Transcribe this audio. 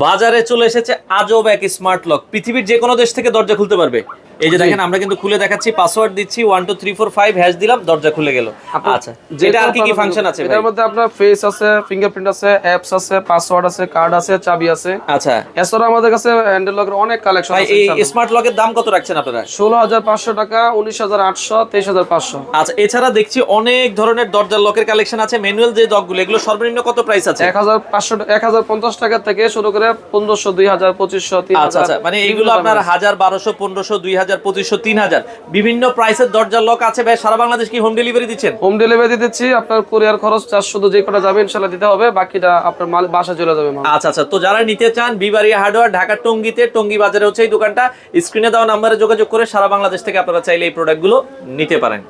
বাজারে চলে এসেছে আজব এক স্মার্ট লক, পৃথিবীর যে কোনো দেশ থেকে দরজা খুলতে পারবে। এই যে দেখেন, আমরা কিন্তু খুলে দেখাচ্ছি, পাসওয়ার্ড দিচ্ছি 1 2 3 4 5 হ্যাশ দিলাম, দরজা খুলে গেল। আচ্ছা, যেটা আর কি ফাংশন আছে? এটার মধ্যে আপনার ফেস আছে, ফিঙ্গারপ্রিন্ট আছে, অ্যাপস আছে, পাসওয়ার্ড আছে, কার্ড আছে, চাবি আছে। আচ্ছা, এছাড়া আমাদের কাছে হ্যান্ডেল লকের অনেক কালেকশন ভাই আছে। এই স্মার্ট লকের দাম কত রাখছেন আপনারা? 16,500 টাকা, 19,800, 23,500। আচ্ছা, এছাড়া দেখছি অনেক ধরনের দরজার লকের কালেকশন আছে। ম্যানুয়াল যে লকগুলো, এগুলো সর্বনিম্ন কত প্রাইস আছে? 1,500, 1,050 টাকা থেকে শুরু করে 1,500, 2,000, 2,500, 3,000। আচ্ছা আচ্ছা, মানে এইগুলো আপনার 1000, 1200, 1500, 2000, 2500, 3000 বিভিন্ন প্রাইসের দরজার লক আছে। ভাই সারা বাংলাদেশ কি হোম ডেলিভারি দিচ্ছেন? হোম ডেলিভারি দিচ্ছি। আপনার কুরিয়ার খরচ চার্জ শুধু যে কটা যাবে ইনশাআল্লাহ দিতে হবে, বাকিটা আপনার মাল বাসায় চলে যাবে। আচ্ছা আচ্ছা, তো যারা নিতে চান, বিবাড়িয়া হার্ডওয়্যার, ঢাকা টঙ্গীতে, টঙ্গী বাজারে হচ্ছে এই দোকানটা। স্ক্রিনে দেওয়া নাম্বারে যোগাযোগ করে সারা বাংলাদেশ থেকে আপনারা চাইলে এই প্রোডাক্টগুলো নিতে পারেন।